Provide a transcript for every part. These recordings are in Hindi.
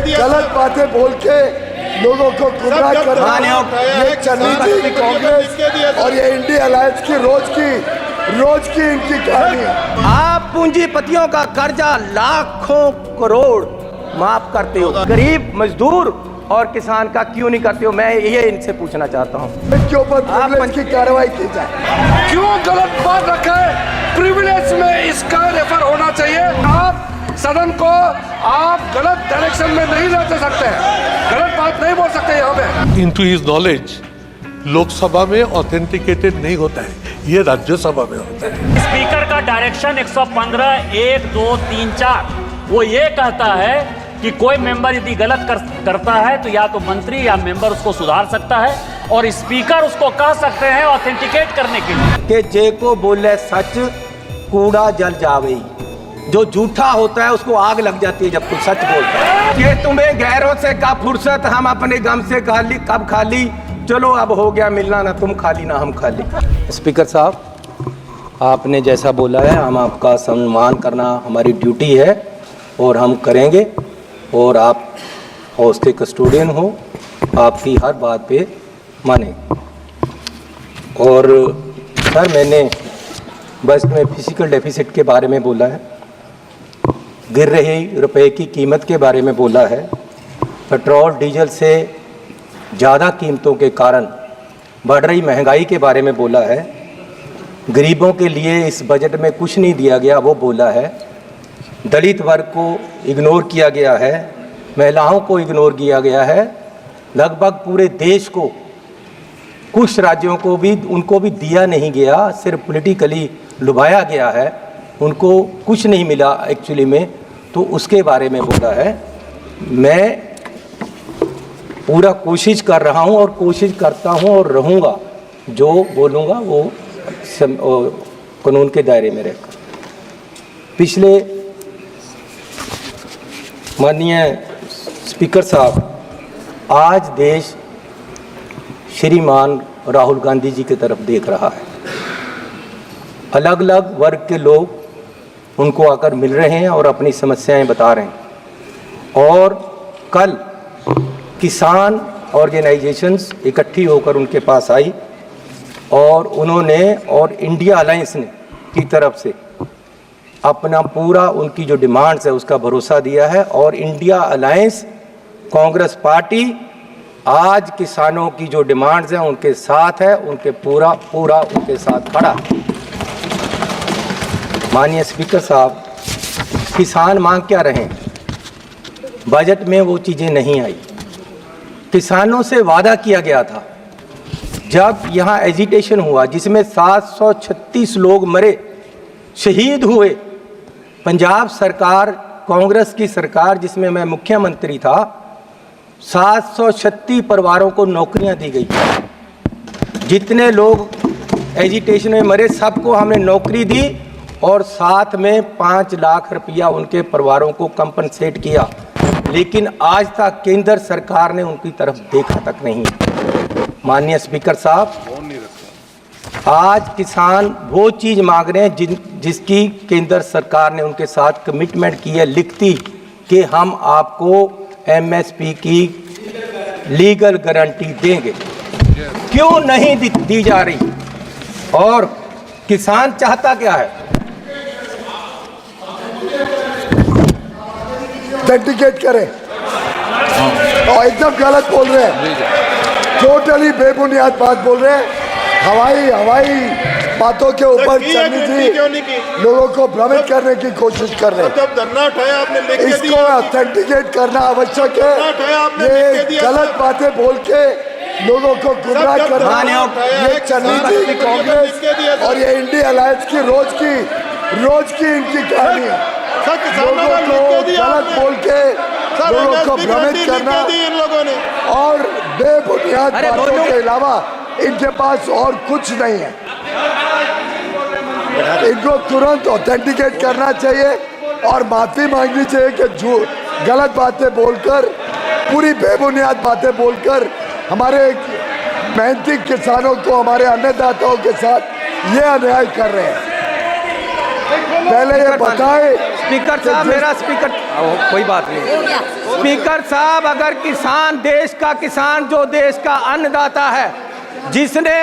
गलत बातें बोल के लोगों को गुमराह करना, ये चंदी कांग्रेस और ये इंडिया अलायंस की रोज की इनकी कहानी है। आप पूंजीपतियों का कर्जा लाखों करोड़ माफ करते हो, गरीब मजदूर और किसान का क्यों नहीं करते हो? मैं ये इनसे पूछना चाहता हूँ। इसके ऊपर प्रिविलेज की कार्रवाई की जाए। क्यों गलत बात रखा है? प्रिविलेज में इसका रेफर होना चाहिए। आप सदन को आप गलत डायरेक्शन में नहीं ले जा सकते, गलत बात नहीं बोल सकते यहाँ पे। इनटू हिज नॉलेज लोकसभा में ऑथेंटिकेटेड नहीं होता है, ये राज्यसभा में होता है। स्पीकर का डायरेक्शन 115 1 2 3 4 वो ये कहता है कि कोई मेंबर यदि गलत करता है तो या तो मंत्री या मेंबर उसको सुधार सकता है और स्पीकर उसको कह सकते हैं ऑथेंटिकेट करने के लिए कि जे को बोले सच कूड़ा जल जावे, जो झूठा होता है उसको आग लग जाती है जब कोई सच बोलता है। कि तुम्हें गैरों से कब फुर्सत, हम अपने गम से कब खाली, चलो अब हो गया मिलना, ना तुम खाली ना हम खाली। स्पीकर साहब, आपने जैसा बोला है हम आपका सम्मान करना हमारी ड्यूटी है और हम करेंगे, और आप हाउस के कस्टोडियन हो, आपकी हर बात पे माने। और सर, मैंने बस में फिजिकल डेफिसिट के बारे में बोला है, गिर रही रुपए की कीमत के बारे में बोला है, पेट्रोल डीजल से ज़्यादा कीमतों के कारण बढ़ रही महंगाई के बारे में बोला है, गरीबों के लिए इस बजट में कुछ नहीं दिया गया वो बोला है, दलित वर्ग को इग्नोर किया गया है, महिलाओं को इग्नोर किया गया है, लगभग पूरे देश को, कुछ राज्यों को भी उनको भी दिया नहीं गया, सिर्फ पॉलिटिकली लुभाया गया है, उनको कुछ नहीं मिला एक्चुअली में, तो उसके बारे में बोला है। मैं पूरा कोशिश कर रहा हूं और कोशिश करता हूं और रहूंगा, जो बोलूँगा वो कानून के दायरे में रहकर। पिछले माननीय स्पीकर साहब, आज देश श्रीमान राहुल गांधी जी की तरफ देख रहा है। अलग अलग वर्ग के लोग उनको आकर मिल रहे हैं और अपनी समस्याएं बता रहे हैं, और कल किसान ऑर्गेनाइजेशंस इकट्ठी होकर उनके पास आई और उन्होंने और इंडिया अलायंस ने की तरफ से अपना पूरा उनकी जो डिमांड्स है उसका भरोसा दिया है, और इंडिया अलायंस कांग्रेस पार्टी आज किसानों की जो डिमांड्स हैं उनके साथ है, उनके पूरा उनके साथ खड़ा। माननीय स्पीकर साहब, किसान मांग क्या रहे हैं? बजट में वो चीज़ें नहीं आई। किसानों से वादा किया गया था, जब यहाँ एजिटेशन हुआ जिसमें 736 लोग मरे, शहीद हुए, पंजाब सरकार, कांग्रेस की सरकार जिसमें मैं मुख्यमंत्री था, 736 परिवारों को नौकरियां दी गई। जितने लोग एजिटेशन में मरे सबको हमने नौकरी दी और साथ में 5 लाख रुपया उनके परिवारों को कंपनसेट किया, लेकिन आज तक केंद्र सरकार ने उनकी तरफ देखा तक नहीं। माननीय स्पीकर साहब, आज किसान वो चीज़ मांग रहे हैं जिसकी केंद्र सरकार ने उनके साथ कमिटमेंट की है लिखती, कि हम आपको एमएसपी की लीगल गारंटी देंगे। क्यों नहीं दी जा रही? और किसान चाहता क्या है? ऑथेंटिकेट करें, और एकदम गलत बोल रहे हैं, टोटली बेबुनियाद बात बोल रहे हैं। हवाई बातों के ऊपर चन्नी जी लोगों को भ्रमित करने की कोशिश कर रहे हैं। जब धरना उठाया आपने लिख के इसको ऑथेंटिकेट करना आवश्यक है। ये गलत बातें बोल के लोगों को गुमराह करना, ये चन्नी जी कांग्रेस और ये इंडिया अलायंस की रोज की इनकी कहानी है। लोगों को गलत बोल के लोगों को भ्रमित करना और बेबुनियाद बातों के अलावा इनके पास और कुछ नहीं है। इनको तुरंत ऑथेंटिकेट करना चाहिए और माफी मांगनी चाहिए कि जो गलत बातें बोलकर, पूरी बेबुनियाद बातें बोलकर हमारे मेहनती किसानों को, हमारे अन्नदाताओं के साथ ये अन्याय कर रहे हैं। पहले ये बताएं स्पीकर साहब मेरा स्पीकर कोई बात नहीं। स्पीकर साहब, अगर किसान देश का देश का अन्नदाता है, जिसने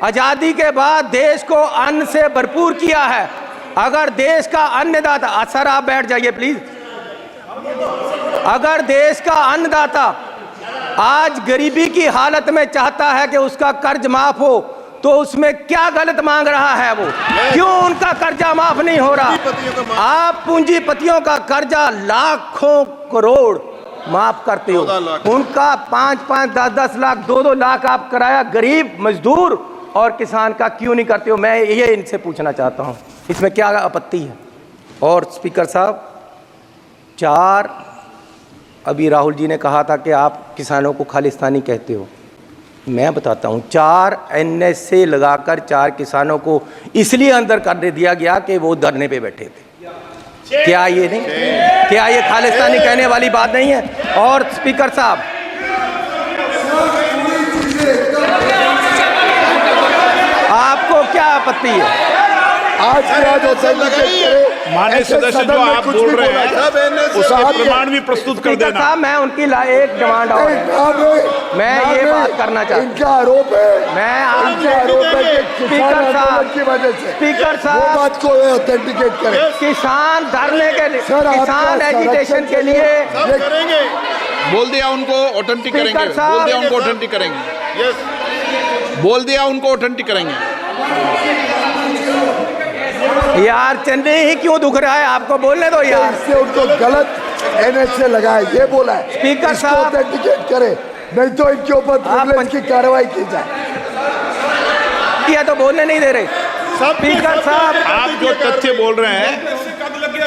आजादी के बाद देश को अन्न से भरपूर किया है, अगर देश का अन्नदाता, सर आप बैठ जाइए प्लीज। अगर देश का अन्नदाता आज गरीबी की हालत में चाहता है कि उसका कर्ज माफ हो, तो उसमें क्या गलत मांग रहा है वो? क्यों उनका कर्जा माफ नहीं हो रहा? आप पूंजीपतियों का कर्जा लाखों करोड़ माफ करते हो, उनका 5-5, 10-10 लाख, 2-2 लाख आप कराया गरीब मजदूर और किसान का क्यों नहीं करते हो? मैं ये इनसे पूछना चाहता हूँ, इसमें क्या आपत्ति है? और स्पीकर साहब, 4 अभी राहुल जी ने कहा था कि आप किसानों को खालिस्तानी कहते हो। मैं बताता हूँ, 4 NSA लगाकर 4 किसानों को इसलिए अंदर कर दिया गया कि वो धरने पे बैठे थे। क्या ये नहीं, क्या ये खालिस्तानी कहने वाली बात नहीं है? और स्पीकर साहब, आपको क्या आपत्ति है? आज की आज माननीय सदस्य जो आप बोल रहे हैं उसका प्रमाण भी प्रस्तुत कर देना। साहब, मैं उनकी एक डिमांड और है, मैं ये बात करना चाहता हूँ। इनका आरोप है, मैं इनका आरोप है कि स्पीकर साहब की वजह से स्पीकर वो साहब बात को ऑथेंटिकेट करें। किसान धरने के लिए, सर, किसान एजिटेशन के लिए करेंगे, बोल दिया उनको ऑथेंटिक करेंगे, स्पीकर साहब, बोल दिया उनको ऑथेंटिक करेंगे, बोल दिया उनको ऑथेंटिक करेंगे। यार चेन्नई ही क्यों दुख रहा है? आपको बोलने दो यार। इससे उनको गलत NSA लगाए, ये बोला है। स्पीकर इसको साहब, ऑथेंटिकेट करें, नहीं तो इनके ऊपर प्रिविलेज की कार्रवाई की जाए। किया तो बोलने नहीं दे रहे। स्पीकर साहब, आप जो तथ्य बोल रहे हैं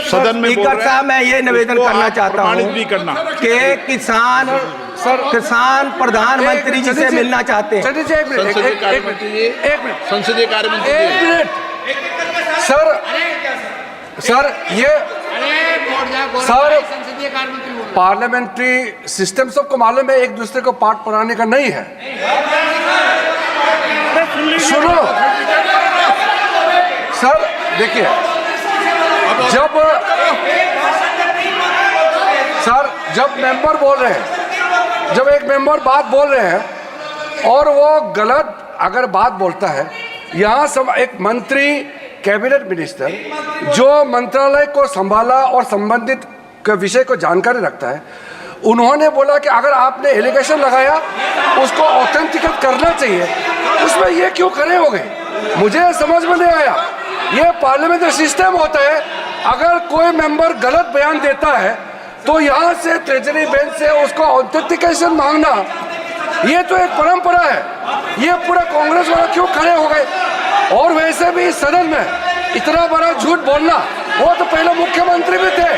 सदन में बोल स्पीकर रहे साहब, मैं ये निवेदन करना चाहता हूँ भी करना कि किसान प्रधानमंत्री जी से मिलना चाहते हैं। चलिए एक मिनट, एक मिनट, संसदीय कार्य मंत्री एक मिनट। सर पार्लियामेंट्री सिस्टम सबको मालूम है, एक दूसरे को पाठ पढ़ाने का नहीं है। सुनो सर, देखिए, जब मेंबर बोल रहे हैं, जब एक मेंबर बात बोल रहे हैं और वो गलत अगर बात बोलता है, यहाँ सब एक मंत्री, कैबिनेट मिनिस्टर जो मंत्रालय को संभाला और संबंधित के विषय को जानकारी रखता है, उन्होंने बोला कि अगर आपने एलिगेशन लगाया उसको ऑथेंटिकेट करना चाहिए, उसमें ये क्यों खड़े हो गए? मुझे समझ में नहीं आया। ये पार्लियामेंट्री सिस्टम होता है, अगर कोई मेंबर गलत बयान देता है तो यहाँ से ट्रेजरी बेंच से उसको ऑथेंटिकेशन मांगना, ये तो एक परंपरा है। ये पूरा कांग्रेस वाला क्यों खड़े हो गए? और वैसे भी सदन में इतना बड़ा झूठ बोलना, वो तो पहले मुख्यमंत्री भी थे,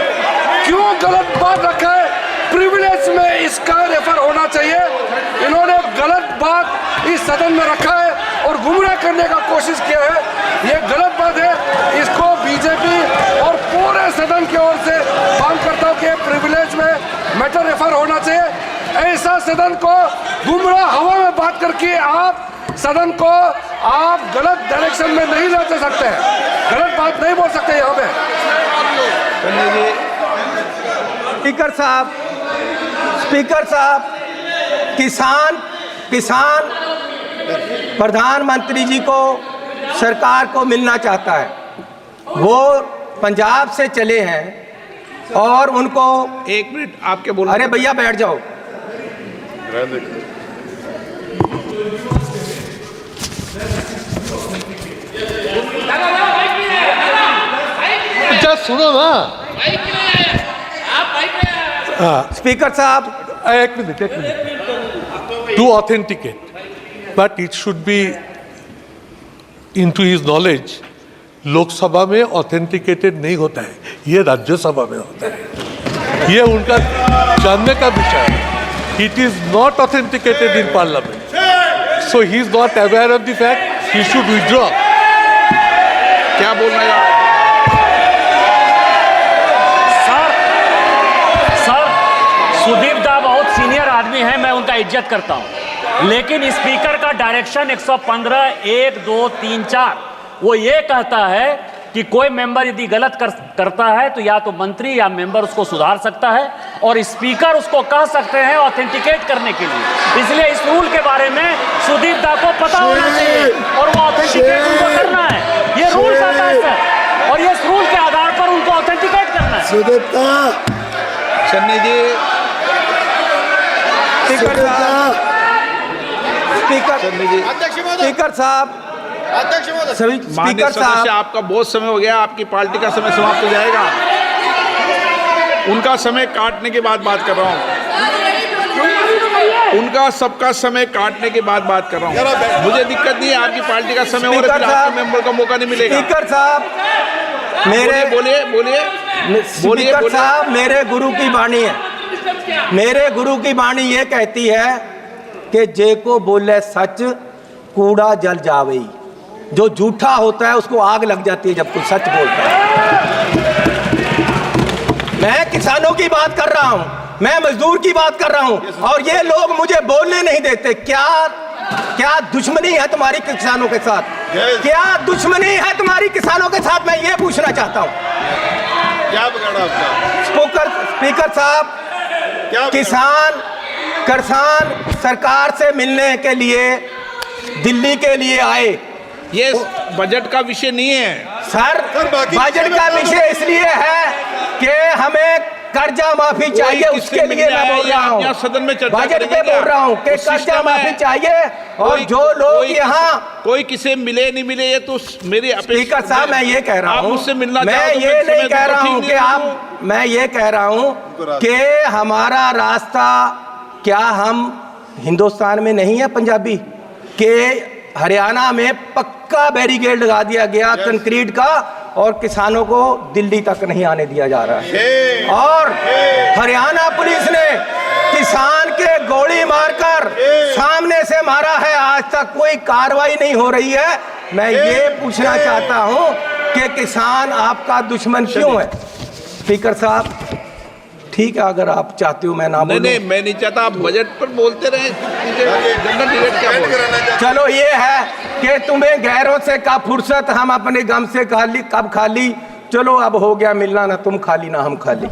क्यों गलत बात रखा है? प्रिविलेज में इसका रेफर होना चाहिए। इन्होंने गलत बात इस सदन में रखा है और गुमराह करने का कोशिश किया है, ये गलत बात है। इसको बीजेपी और पूरे सदन की ओर से मांग करता हूँ कि प्रिविलेज में मैटर रेफर होना चाहिए। ऐसा सदन को गुमराह हवा में बात करके आप सदन को आप गलत डायरेक्शन में नहीं ले जा सकते, गलत बात नहीं बोल सकते यहाँ पे। स्पीकर साहब, किसान प्रधानमंत्री जी को, सरकार को मिलना चाहता है। वो पंजाब से चले हैं और उनको, एक मिनट आपके बोल, अरे भैया बैठ जाओ। सुनो ना, स्पीकर साहब, एक minute, to authenticate, but it should be into his knowledge. Lok Sabha में ऑथेंटिकेटेड नहीं होता है, ये राज्यसभा में होता है। ये उनका जानने का विषय है। It is not authenticated in parliament, so he is not aware of the fact, he should withdraw. क्या बोलना है? सुदीप दा बहुत सीनियर आदमी है, मैं उनका इज्जत करता हूं, लेकिन स्पीकर का डायरेक्शन 115 1 2 3 4 वो ये कहता है कि कोई मेंबर यदि गलत करता है तो या तो मंत्री या मेंबर उसको सुधार सकता है और स्पीकर उसको कह सकते हैं ऑथेंटिकेट करने के लिए। इसलिए इस रूल के बारे में सुदीप दा को पता होना चाहिए और वो ऑथेंटिकेट उनको करना है। ये रूल का तहत है और ये इस रूल के आधार पर उनको ऑथेंटिकेट करना है। सुदीप दा, चन्नी जी, स्पीकर साहब, स्पीकर साहब, सभी माननीय स्पीकर सदस्य, साहब, आपका बहुत समय हो गया, आपकी पार्टी का समय समाप्त हो जाएगा। उनका समय काटने के बाद बात कर रहा हूँ, उनका सबका समय काटने के बाद बात कर रहा हूँ। मुझे दिक्कत नहीं है, आपकी पार्टी का समय हो रहा है, आपके मेंबर का मौका नहीं मिलेगा। स्पीकर साहब, मेरे बोलिए स्पीकर साहब, मेरे गुरु की वाणी है, मेरे गुरु की वाणी ये कहती है कि जे को बोले सच कूड़ा जल जावे। जो झूठा होता है उसको आग लग जाती है जब कोई सच बोलता है। मैं किसानों की बात कर रहा हूं, मैं मजदूर की बात कर रहा हूं और ये लोग मुझे बोलने नहीं देते। क्या दुश्मनी है तुम्हारी किसानों के साथ? क्या दुश्मनी है तुम्हारी किसानों के साथ? मैं ये पूछना चाहता हूं। क्या बिगाड़ा आपका? स्पीकर साहब, किसान सरकार से मिलने के लिए दिल्ली के लिए आए। ये बजट का विषय नहीं है सर, बजट का विषय इसलिए है कि हमें कर्जा माफी चाहिए, उसके लिए मैं बोल रहा हूँ। सदन में चर्चा बजट पे बोल रहा हूँ कि कर्जा माफी चाहिए और जो लोग यहाँ कोई किसे मिले नहीं मिले ये तो मेरी स्पीकर साहब, मैं ये कह रहा हूँ, मुझसे मिलना मैं ये नहीं कह रहा हूँ कि आप, मैं ये कह रहा हूँ कि हमारा रास्ता, क्या हम हिंदुस्तान में नहीं है पंजाबी के हरियाणा में पक्का बैरिकेड लगा दिया गया कंक्रीट का और किसानों को दिल्ली तक नहीं आने दिया जा रहा है। और हरियाणा पुलिस ने किसान के गोली मारकर सामने से मारा है, आज तक कोई कार्रवाई नहीं हो रही है। मैं ये पूछना चाहता हूं कि किसान आपका दुश्मन क्यों है? स्पीकर साहब, ठीक है, अगर आप चाहते हो मैं ना बोलूं। नहीं, मैं नहीं चाहता, आप बजट पर बोलते रहे। जनरल डिबेट क्या बोल? चलो ये है कि तुम्हें गैरों से कब फुर्सत, हम अपने गम से कब खाली। चलो अब हो गया मिलना, ना तुम खाली ना हम खाली।